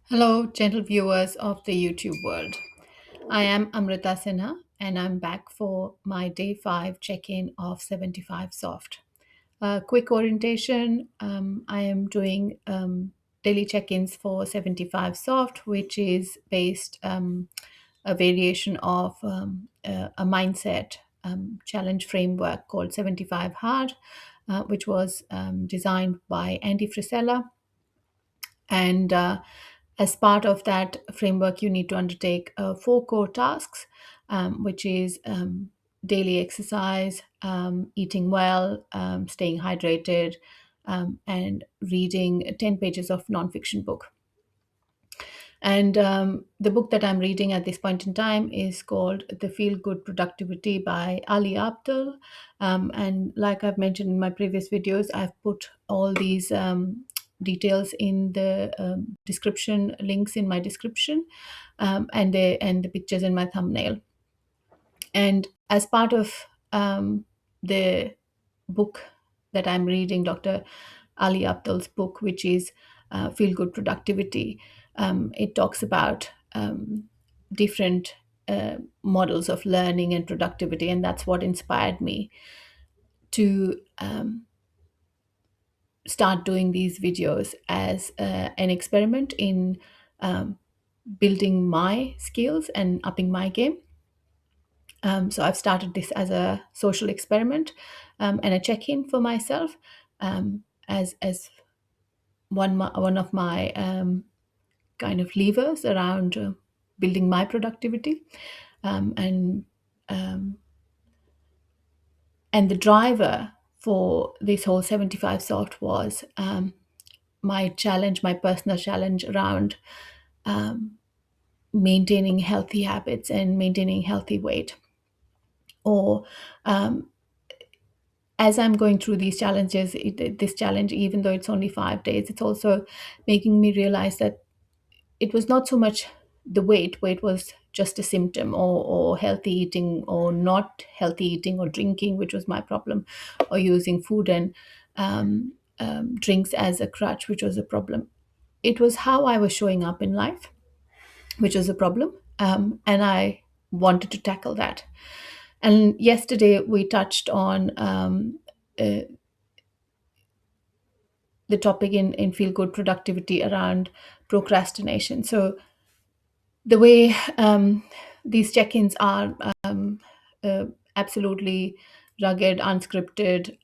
Hello, gentle viewers of the YouTube world. I am Amrita Sinha, and I'm back for my day 5 check in of 75 Soft. Quick orientation, I am doing daily check ins for 75 Soft, which is based a variation of a mindset challenge framework called 75 Hard, which was designed by Andy Frisella. And as part of that framework, you need to undertake four core tasks, which is daily exercise, eating well, staying hydrated, and reading 10 pages of nonfiction book. And the book that I'm reading at this point in time is called The Feel Good Productivity by Ali Abdul. And like I've mentioned in my previous videos, I've put all these details in the description, links in my description, and the pictures in my thumbnail. And as part of the book that I'm reading, Dr. Ali Abdul's book, which is Feel Good Productivity, it talks about different models of learning and productivity, and that's what inspired me to start doing these videos as an experiment in um, building my skills and upping my game. So I've started this as a social experiment and a check-in for myself as one of my kind of levers around building my productivity, and um, and the driver for this whole 75 soft was my personal challenge around um, maintaining healthy habits and maintaining healthy weight, or um, as I'm going through these challenges, this challenge, even though it's only 5 days, it's also making me realize that it was not so much the weight was just a symptom, or healthy eating or not healthy eating, or drinking, which was my problem, or using food and drinks as a crutch, which was a problem. It was how I was showing up in life, which was a problem. And I wanted to tackle that. And yesterday we touched on uh, the topic in Feel Good Productivity around procrastination. So the way these check-ins are uh, absolutely rugged, unscripted,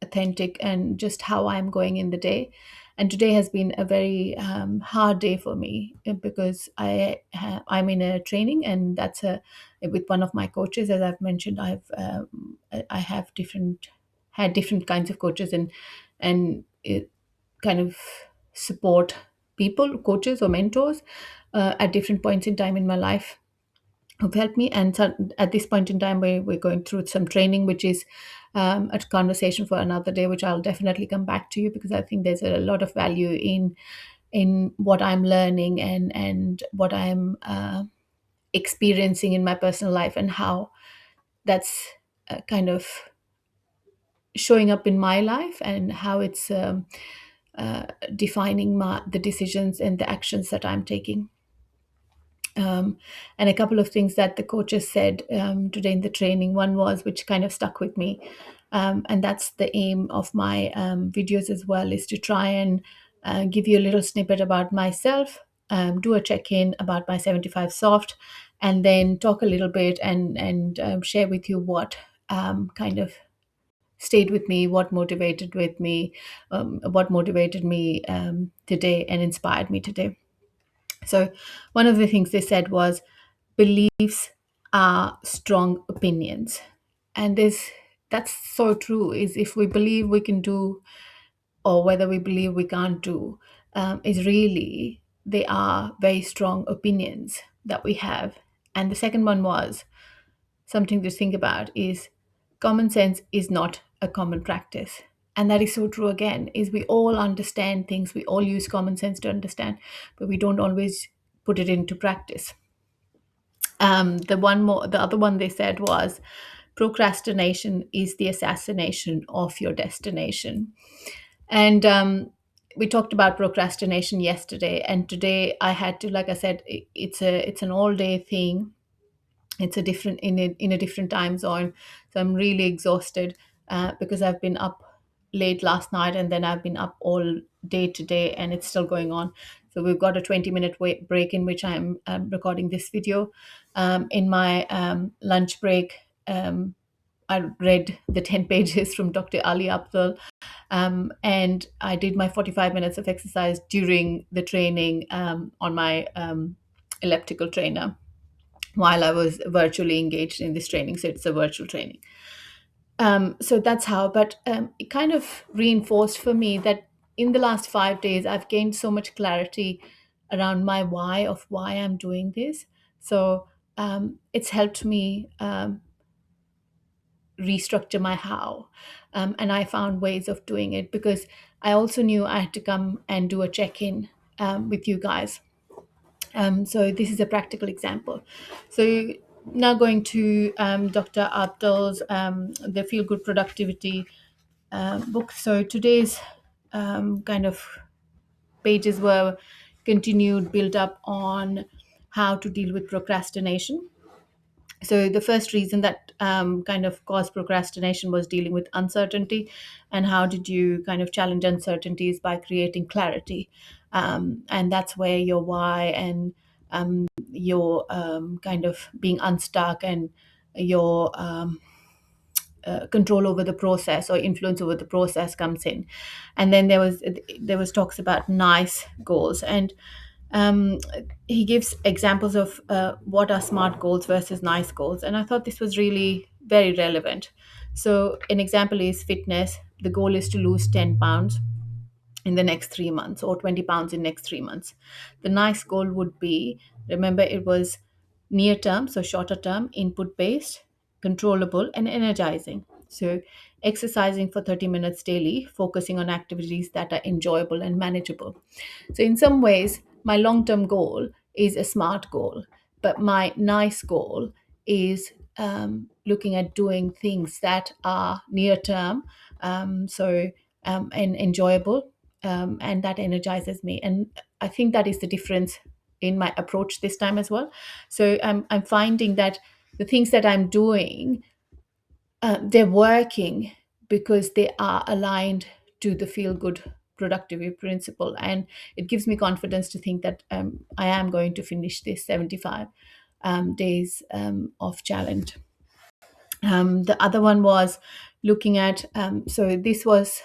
authentic, and just how I'm going in the day. And today has been a very hard day for me because I'm in a training, and that's a with one of my coaches. As I've mentioned, I have had different kinds of coaches, and it kind of support people, coaches or mentors, at different points in time in my life, who've helped me. And so at this point in time, we're going through some training, which is a conversation for another day, which I'll definitely come back to you, because I think there's a lot of value in what I'm learning and what I'm experiencing in my personal life, and how that's kind of showing up in my life, and how it's defining the decisions and the actions that I'm taking. And a couple of things that the coaches said today in the training. One was, which kind of stuck with me, and that's the aim of my videos as well, is to try and give you a little snippet about myself, do a check-in about my 75 soft, and then talk a little bit and share with you what kind of stayed with me, what motivated me today and inspired me today. So one of the things they said was, beliefs are strong opinions. And that's so true. Is if we believe we can do, or whether we believe we can't do, is really, they are very strong opinions that we have. And the second one was, something to think about is, common sense is not a common practice. And that is so true. Again, is we all understand things, we all use common sense to understand, but we don't always put it into practice. The other one they said was, procrastination is the assassination of your destination. And we talked about procrastination yesterday, and today I had to, like I said, it's an all day thing. It's a different in a different time zone, so I'm really exhausted because I've been up late last night, and then I've been up all day today, and it's still going on. So we've got a 20-minute break in which I'm recording this video. In my lunch break, I read the 10 pages from Dr. Ali Abdul, and I did my 45 minutes of exercise during the training on my elliptical trainer while I was virtually engaged in this training. So it's a virtual training. So that's how, but it kind of reinforced for me that in the last 5 days, I've gained so much clarity around my why of why I'm doing this. So it's helped me restructure my how. And I found ways of doing it because I also knew I had to come and do a check in with you guys. So this is a practical example. So now going to Dr. Abdul's the Feel Good Productivity book. So today's kind of pages were continued, built up on how to deal with procrastination. So the first reason that kind of caused procrastination was dealing with uncertainty, and how did you kind of challenge uncertainties by creating clarity, and that's where your why and your kind of being unstuck and your control over the process or influence over the process comes in. And then there was talks about nice goals, and um, he gives examples of what are smart goals versus nice goals, and I thought this was really very relevant. So an example is fitness. The goal is to lose 10 pounds in the next 3 months, or 20 pounds in next 3 months. The nice goal would be, remember, it was near term, so shorter term, input based, controllable, and energizing. So exercising for 30 minutes daily, focusing on activities that are enjoyable and manageable. So, in some ways, my long term goal is a smart goal, but my nice goal is looking at doing things that are near term, and enjoyable, and that energizes me. And I think that is the difference in my approach this time as well. So, I'm finding that the things that I'm doing, they're working because they are aligned to the feel good productivity principle, and it gives me confidence to think that I am going to finish this 75 days of challenge. The other one was looking at, so this was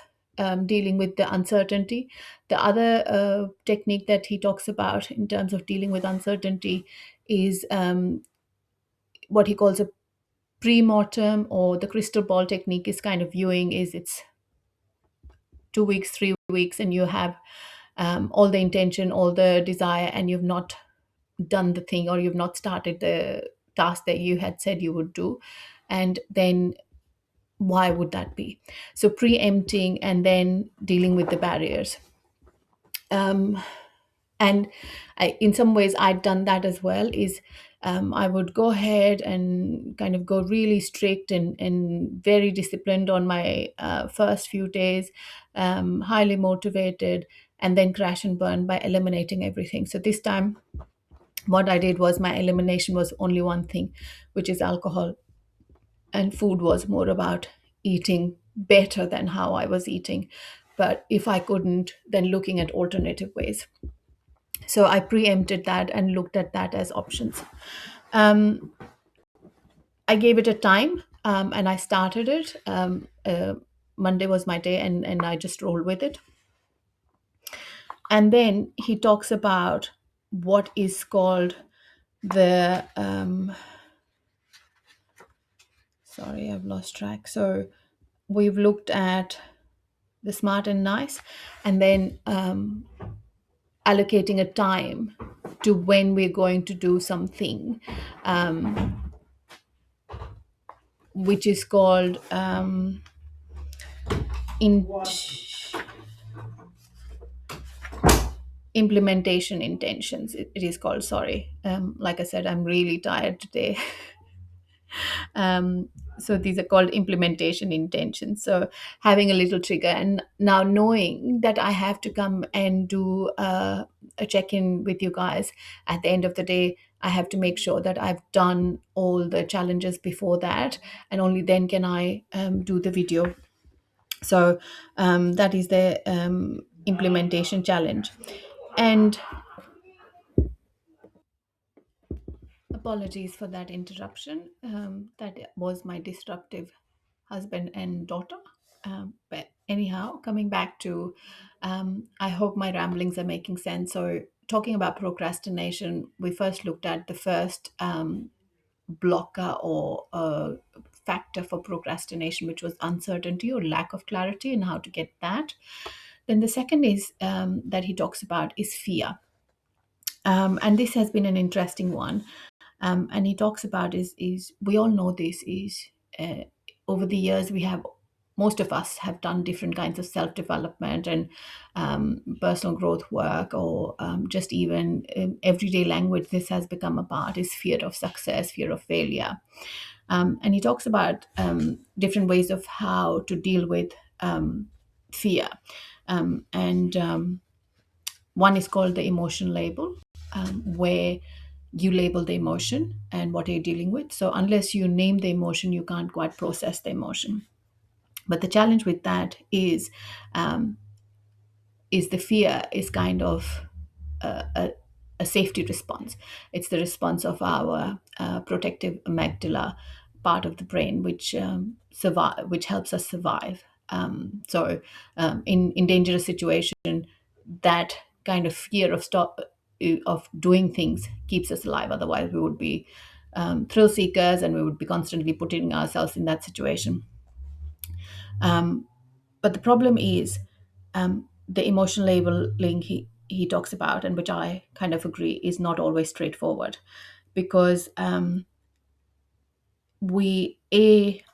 dealing with the uncertainty. The other technique that he talks about in terms of dealing with uncertainty is what he calls a pre-mortem, or the crystal ball technique is kind of viewing is it's 2 weeks, 3 weeks, and you have all the intention, all the desire, and you've not done the thing, or you've not started the task that you had said you would do. And then why would that be? So preempting and then dealing with the barriers. Um, and in some ways I'd done that as well, is I would go ahead and kind of go really strict and very disciplined on my first few days, highly motivated, and then crash and burn by eliminating everything. So this time what I did was, my elimination was only one thing, which is alcohol, and food was more about eating better than how I was eating. But if I couldn't, then looking at alternative ways. So I preempted that and looked at that as options. Um, I gave it a time, and I started it. Monday was my day, and I just rolled with it. And then he talks about what is called the, sorry, I've lost track. So we've looked at the smart and nice, and then allocating a time to when we're going to do something, which is called in implementation intentions. It is called, sorry. Like I said, I'm really tired today. um, so these are called implementation intentions. So having a little trigger, and now knowing that I have to come and do a check-in with you guys at the end of the day. I have to make sure that I've done all the challenges before that, and only then can I do the video. So that is the implementation challenge. And apologies for that interruption. That was my disruptive husband and daughter. But anyhow, coming back to, I hope my ramblings are making sense. So, talking about procrastination, we first looked at the first blocker or factor for procrastination, which was uncertainty or lack of clarity, and how to get that. Then the second is that he talks about is fear. And this has been an interesting one. And he talks about is we all know this is over the years we have, most of us have done different kinds of self development and personal growth work, or just even everyday language. This has become a part is fear of success, fear of failure. And he talks about different ways of how to deal with fear. And One is called the emotion label, where you label the emotion and what you're dealing with. So unless you name the emotion, you can't quite process the emotion. But the challenge with that um, is the fear is kind of a safety response. It's the response of our protective amygdala part of the brain, which helps us survive. In dangerous situation, that kind of fear of doing things keeps us alive. Otherwise, we would be thrill seekers, and we would be constantly putting ourselves in that situation. Um, but the problem is the emotional labeling he talks about, and which I kind of agree, is not always straightforward, because we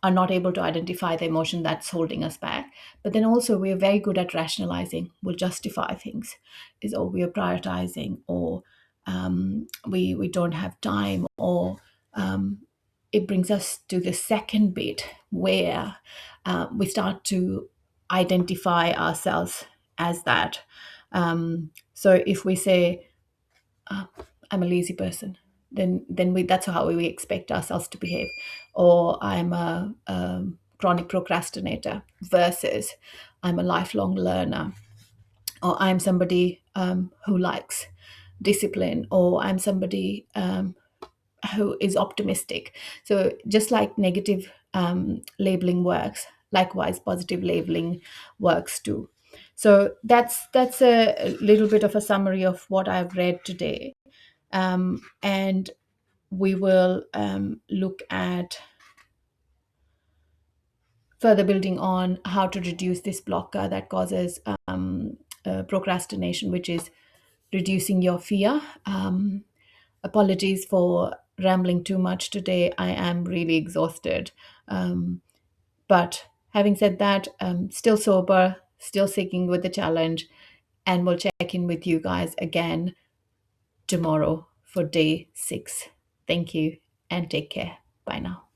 are not able to identify the emotion that's holding us back, but then also we're very good at rationalizing. We'll justify things, is, or we are prioritizing, or we don't have time, or um, it brings us to the second bit where we start to identify ourselves as that. So if we say, uh, I'm a lazy person, then that's how we expect ourselves to behave. Or I'm a chronic procrastinator, versus I'm a lifelong learner, or I'm somebody who likes discipline, or I'm somebody who is optimistic. So just like negative labeling works, likewise positive labeling works too. So that's a little bit of a summary of what I've read today. And we will look at further building on how to reduce this blocker that causes procrastination, which is reducing your fear. Apologies for rambling too much today. I am really exhausted. But having said that, still sober, still sticking with the challenge, and we'll check in with you guys again tomorrow for day 6. Thank you and take care. Bye now.